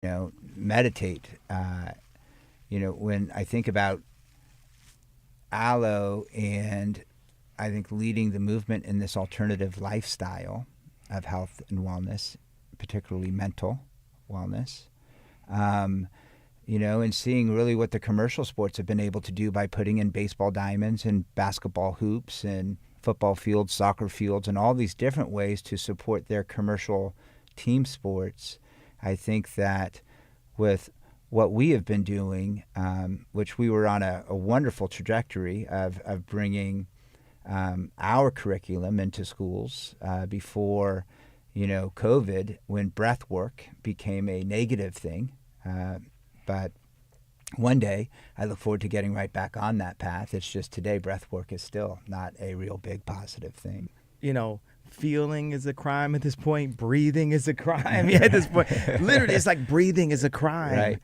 meditate. When I think about Aloe, and I think leading the movement in this alternative lifestyle of health and wellness, particularly mental wellness, and seeing really what the commercial sports have been able to do by putting in baseball diamonds and basketball hoops and football fields, soccer fields, and all these different ways to support their commercial team sports. I think that with what we have been doing, which we were on a wonderful trajectory of bringing our curriculum into schools before, COVID, when breath work became a negative thing. But one day, I look forward to getting right back on that path. It's just today, breath work is still not a real big positive thing. Feeling is a crime at this point. Breathing is a crime at this point. Literally, it's like breathing is a crime. Right.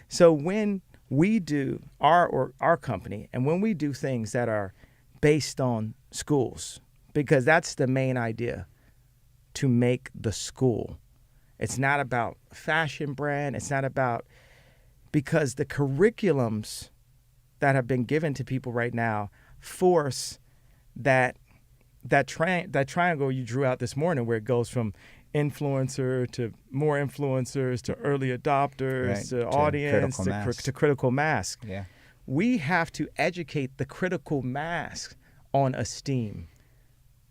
So when we do our company, and when we do things that are based on schools, because that's the main idea, to make the school. It's not about fashion brand. It's not about, because the curriculums that have been given to people right now force that triangle you drew out this morning, where it goes from influencer to more influencers to early adopters, right, to audience to critical mass. Yeah. We have to educate the critical mass on esteem.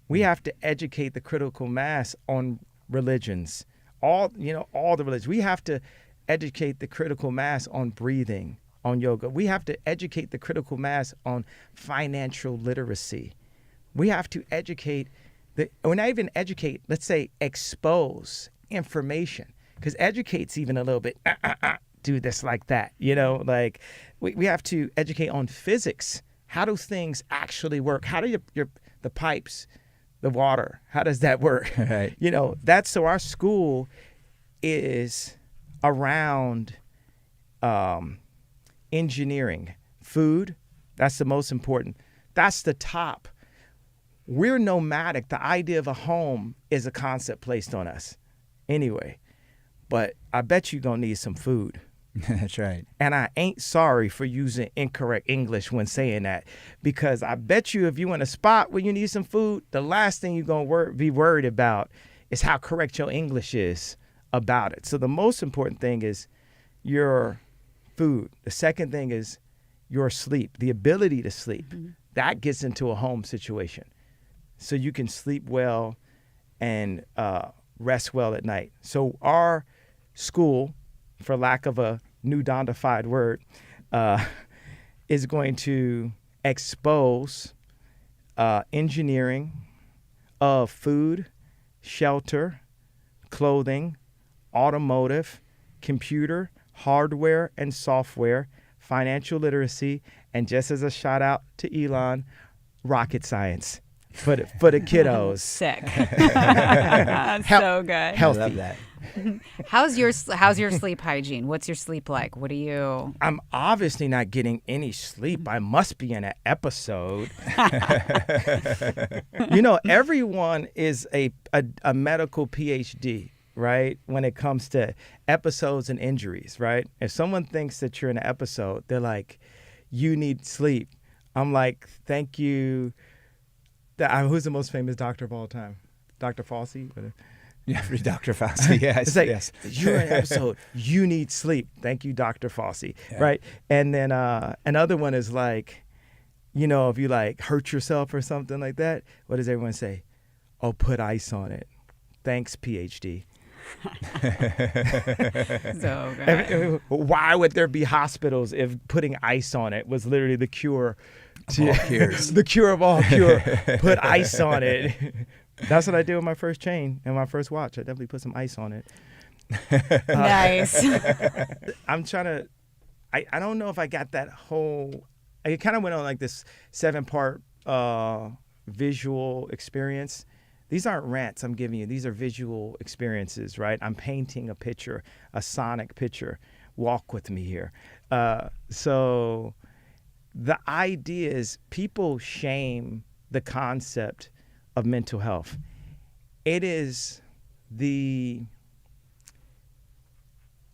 We have to educate the critical mass on religions, all the religions. We have to educate the critical mass on breathing, on yoga. We have to educate the critical mass on financial literacy. We have to educate, or not even educate, let's say expose information, because educate's even a little bit, do this like that, we have to educate on physics. How do things actually work? How do the pipes, the water, how does that work? Right. So our school is around engineering, food. That's the most important. That's the top. We're nomadic. The idea of a home is a concept placed on us anyway. But I bet you're going to need some food. That's right. And I ain't sorry for using incorrect English when saying that, because I bet you if you in a spot where you need some food, the last thing you're going to be worried about is how correct your English is about it. So the most important thing is your food. The second thing is your sleep, the ability to sleep. Mm-hmm. That gets into a home situation. So you can sleep well and rest well at night. So our school, for lack of a new dondified word, is going to expose engineering of food, shelter, clothing, automotive, computer, hardware and software, financial literacy, and just as a shout out to Elon, rocket science. For the kiddos. Sick. So good. Healthy. I love that. How's your sleep hygiene? What's your sleep like? What do you? I'm obviously not getting any sleep. I must be in an episode. Everyone is a medical PhD, right? When it comes to episodes and injuries, right? If someone thinks that you're in an episode, they're like, you need sleep. I'm like, thank you. Who's the most famous doctor of all time? Dr. Fauci? Yeah, Dr. Fauci, yes. It's like, yes. You're in an episode, you need sleep. Thank you, Dr. Fauci, yeah. Right? And then another one is like, if you like hurt yourself or something like that, what does everyone say? Oh, put ice on it. Thanks, PhD. So good. Why would there be hospitals if putting ice on it was literally the cure? All cures. The cure of all cure. Put ice on it. That's what I did with my first chain and my first watch. I definitely put some ice on it. Nice. I'm trying to, I don't know if I got that whole, I kind of went on like this 7-part visual experience. These aren't rants I'm giving you. These are visual experiences, right? I'm painting a picture, a sonic picture. Walk with me here. So the idea is people shame the concept of mental health. It is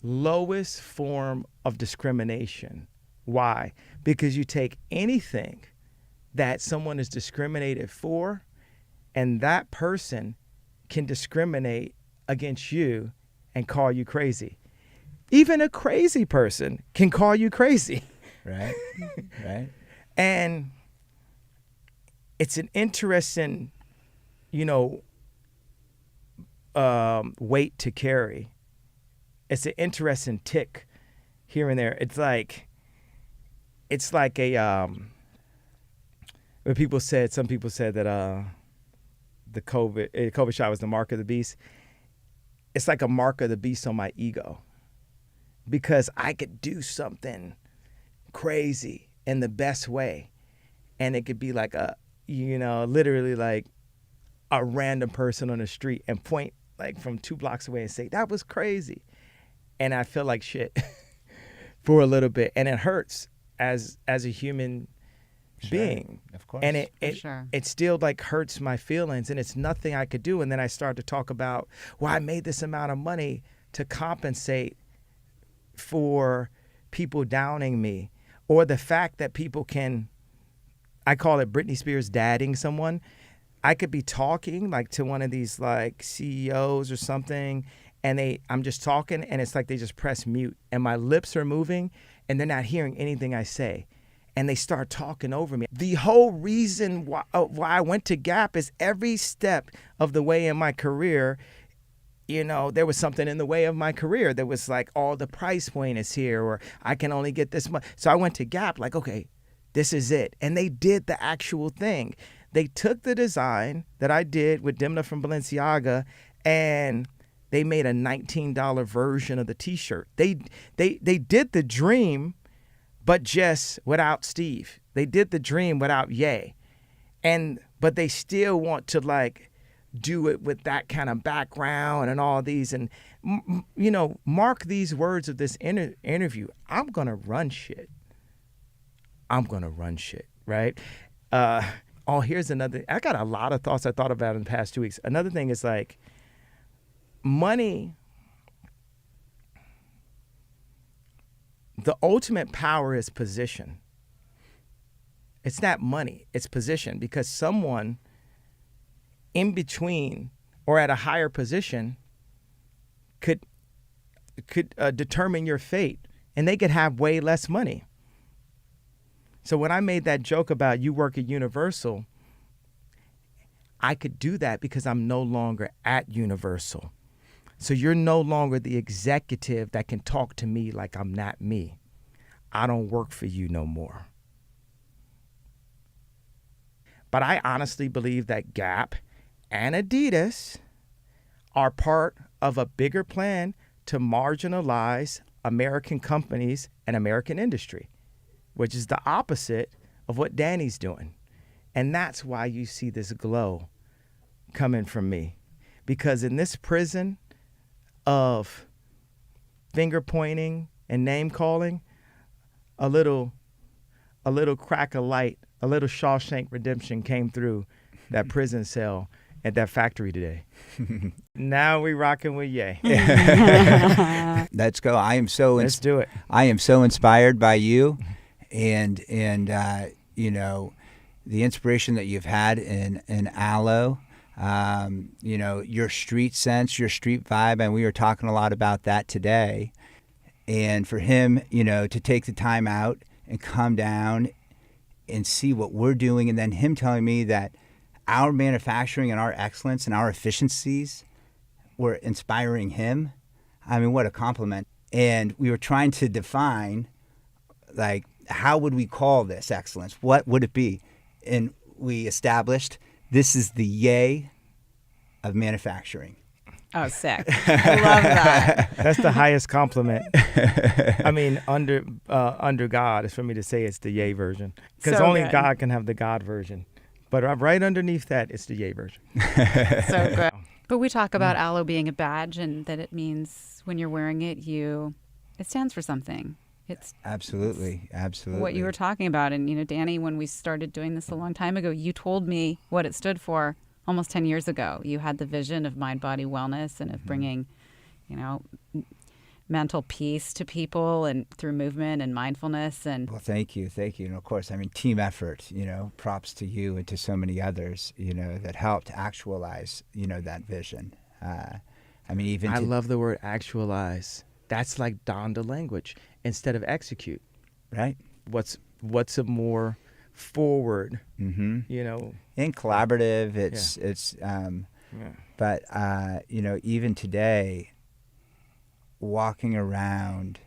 lowest form of discrimination. Why? Because you take anything that someone is discriminated for, and that person can discriminate against you and call you crazy. Even a crazy person can call you crazy. Right. Right. And it's an interesting, weight to carry. It's an interesting tick here and there. It's like a when some people said that the COVID shot was the mark of the beast. It's like a mark of the beast on my ego, because I could do something crazy in the best way, and it could be like literally like a random person on the street and point like from 2 blocks away and say, that was crazy. And I feel like shit for a little bit. And it hurts as a human being. Of course. And Sure. it still like hurts my feelings, and it's nothing I could do. And then I start to talk about, well, I made this amount of money to compensate for people downing me, or the fact that people can, I call it Britney Spears dadding someone. I could be talking like to one of these like CEOs or something, and I'm just talking, and it's like they just press mute, and my lips are moving, and they're not hearing anything I say, and they start talking over me. The whole reason why I went to Gap is every step of the way in my career, there was something in the way of my career. There was like, oh, the price point is here, or I can only get this much. So I went to Gap like, okay, this is it. And they did the actual thing. They took the design that I did with Dimna from Balenciaga, and they made a $19 version of the T-shirt. They did the dream, but just without Steve. They did the dream without Ye. But they still want to like do it with that kind of background and all these. And, mark these words of this interview. I'm going to run shit. Right? Here's another. I got a lot of thoughts I thought about in the past 2 weeks. Another thing is like money. The ultimate power is position. It's not money, it's position, because someone in between or at a higher position could determine your fate, and they could have way less money. So when I made that joke about you work at Universal, I could do that because I'm no longer at Universal. So you're no longer the executive that can talk to me like I'm not me. I don't work for you no more. But I honestly believe that Gap and Adidas are part of a bigger plan to marginalize American companies and American industry, which is the opposite of what Danny's doing. And that's why you see this glow coming from me. Because in this prison of finger pointing and name calling, a little crack of light, a little Shawshank Redemption came through that prison cell at that factory today. Now we rocking with Ye. Let's go. Let's do it. I am so inspired by you, and the inspiration that you've had in Aloe. Your street sense, your street vibe, and we were talking a lot about that today. And for him, to take the time out and come down and see what we're doing, and then him telling me that our manufacturing and our excellence and our efficiencies were inspiring him. I mean, what a compliment. And we were trying to define, like, how would we call this excellence? What would it be? And we established this is the Ye of manufacturing. Oh, sick. I love that. That's the highest compliment. I mean, under God is for me to say it's the Ye version. Because So only good. God can have the God version. But right underneath that, it's the Ye version. So good. But we talk about Aloe being a badge, and that it means when you're wearing it, it stands for something. It's Absolutely. what you were talking about. And, Danny, when we started doing this a long time ago, you told me what it stood for almost 10 years ago. You had the vision of mind-body wellness and of bringing, mental peace to people and through movement and mindfulness. And Well, thank you. And of course, I mean, team effort, props to you and to so many others, that helped actualize, that vision. I mean, I love the word actualize. That's like Donda language instead of execute. Right. What's a more forward, Mm-hmm. And collaborative. Yeah. But, even today, walking around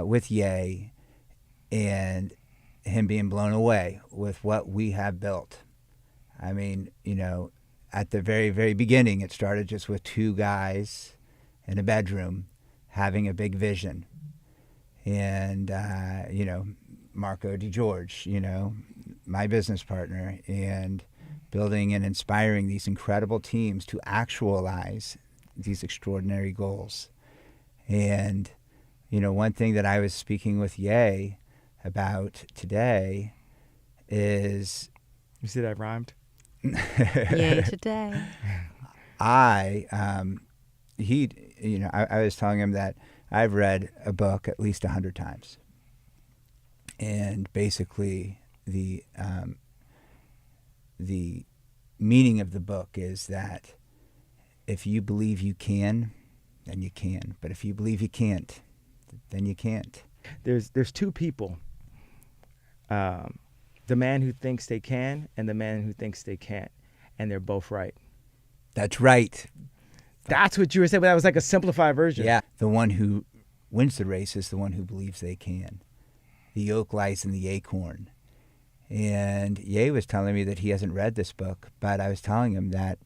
with Ye and him being blown away with what we have built. I mean, at the very, very beginning, it started just with two guys in a bedroom having a big vision. And, Marco DeGeorge, my business partner, and building and inspiring these incredible teams to actualize these extraordinary goals. And, one thing that I was speaking with Ye about today is... You see that rhymed? yay today. I was telling him that I've read a book at least 100 times. And basically the meaning of the book is that if you believe you can, then you can. But if you believe you can't, then you can't. There's two people. The man who thinks they can and the man who thinks they can't. And they're both right. That's right. That's what you were saying, but that was like a simplified version. Yeah. The one who wins the race is the one who believes they can. The oak lies in the acorn. And Ye was telling me that he hasn't read this book, but I was telling him that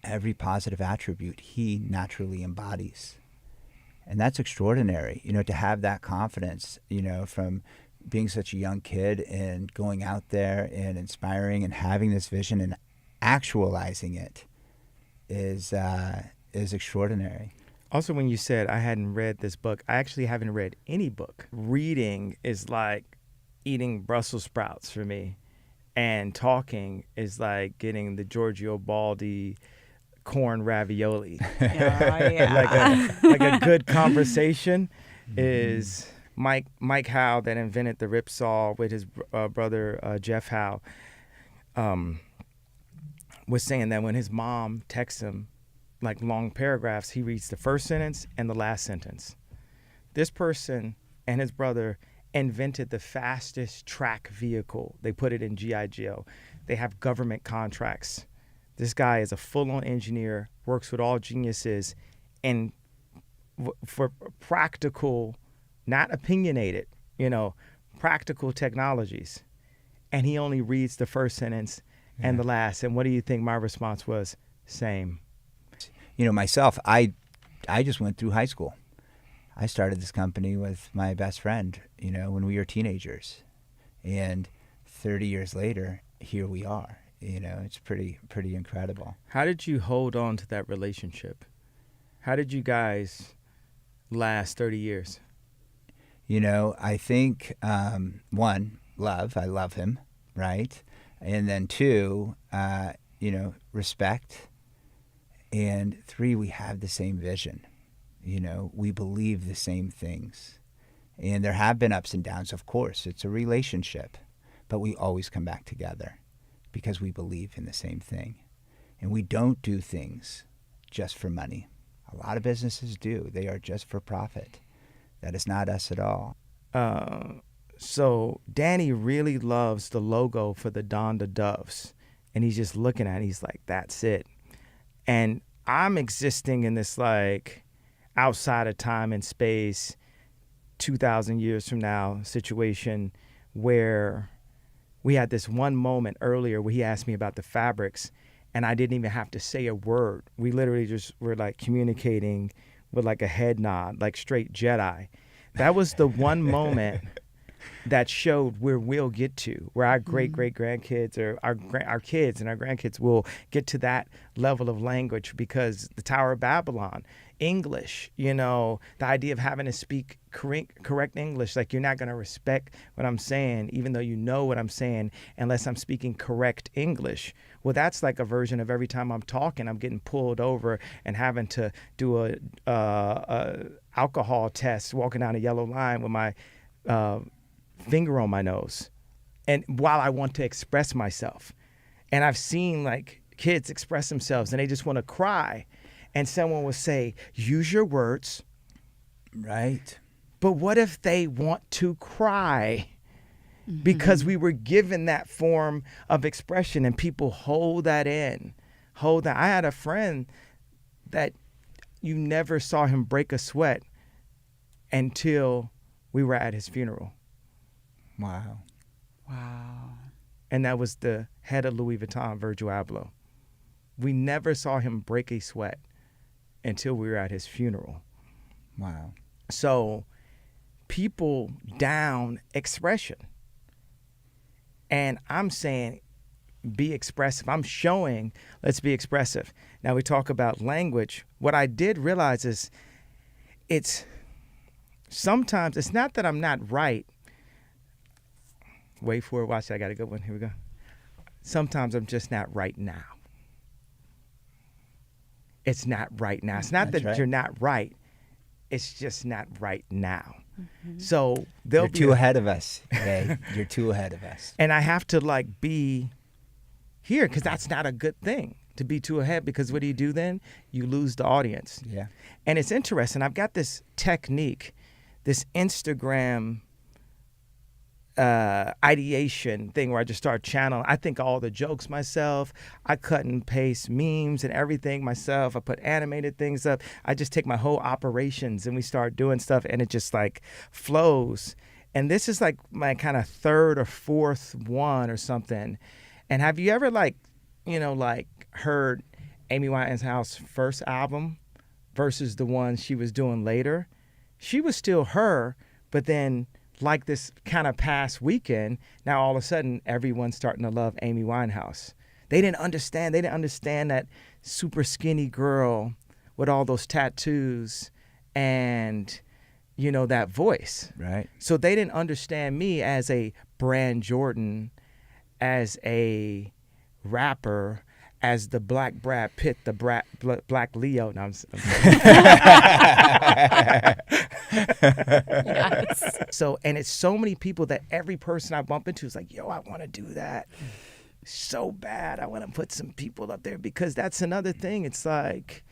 every positive attribute he naturally embodies. And that's extraordinary, to have that confidence, from being such a young kid and going out there and inspiring and having this vision and actualizing it is extraordinary. Also, when you said I hadn't read this book, I actually haven't read any book. Reading is like eating Brussels sprouts for me, and talking is like getting the Giorgio Baldi corn ravioli. Yeah. like a good conversation is Mike Howe, that invented the ripsaw with his brother Jeff Howe, was saying that when his mom texts him like long paragraphs, he reads the first sentence and the last sentence. This person and his brother invented the fastest track vehicle. They put it in G.I. Joe. They have government contracts. This guy is a full-on engineer, works with all geniuses, and for practical, not opinionated, practical technologies. And he only reads the first sentence and the last. And what do you think my response was? Same. Myself, I just went through high school. I started this company with my best friend, when we were teenagers. And 30 years later, here we are. It's pretty incredible. How did you hold on to that relationship? How did you guys last 30 years? I think, one, love. I love him, right? And then two, respect. And three, we have the same vision. We believe the same things. And there have been ups and downs, of course. It's a relationship. But we always come back together because we believe in the same thing. And we don't do things just for money. A lot of businesses do. They are just for profit. That is not us at all. So Danny really loves the logo for the Donda Doves. And he's just looking at it. He's like, that's it. And I'm existing in this like outside of time and space, 2,000 years from now situation where we had this one moment earlier where he asked me about the fabrics and I didn't even have to say a word. We literally just were like communicating with like a head nod, like straight Jedi. That was the one moment that showed where we'll get to, where our great-great-grandkids or our kids and our grandkids will get to that level of language, because the Tower of Babylon, English, the idea of having to speak correct English, like you're not going to respect what I'm saying, even though you know what I'm saying, unless I'm speaking correct English. Well, that's like a version of every time I'm talking, I'm getting pulled over and having to do a alcohol test, walking down a yellow line with my finger on my nose, and while I want to express myself. And I've seen like kids express themselves and they just want to cry, and someone will say, use your words. Right. But what if they want to cry? Because we were given that form of expression, and people hold that in. I had a friend that you never saw him break a sweat until we were at his funeral. Wow. And that was the head of Louis Vuitton, Virgil Abloh. We never saw him break a sweat until we were at his funeral. Wow. So people down expression. And I'm saying, be expressive. I'm showing, let's be expressive. Now we talk about language. What I did realize is sometimes it's not that I'm not right. Wait for it. Watch it. I got a good one. Here we go. Sometimes I'm just not right now. It's not right now. It's not that you're not right. It's just not right now. So you're too ahead of us. Hey, you're too ahead of us. And I have to like be here, because that's not a good thing to be too ahead, because what do you do then? You lose the audience. Yeah. And it's interesting. I've got this technique, this Instagram ideation thing where I just start channeling. I think all the jokes myself. I cut and paste memes and everything myself. I put animated things up. I just take my whole operations and we start doing stuff, and it just like flows. And this is like my kind of third or fourth one or something. And have you ever like heard Amy Winehouse's first album versus the one she was doing later? She was still her, but then like this kind of past weekend, now all of a sudden everyone's starting to love Amy Winehouse. They didn't understand that super skinny girl with all those tattoos and that voice. Right. So they didn't understand me as a Brand Jordan, as a rapper, as the Black Brad Pitt, the Black Leo. No, I'm Yes. So, and it's so many people that every person I bump into is like, yo, I want to do that so bad. I want to put some people up there, because that's another thing. It's like,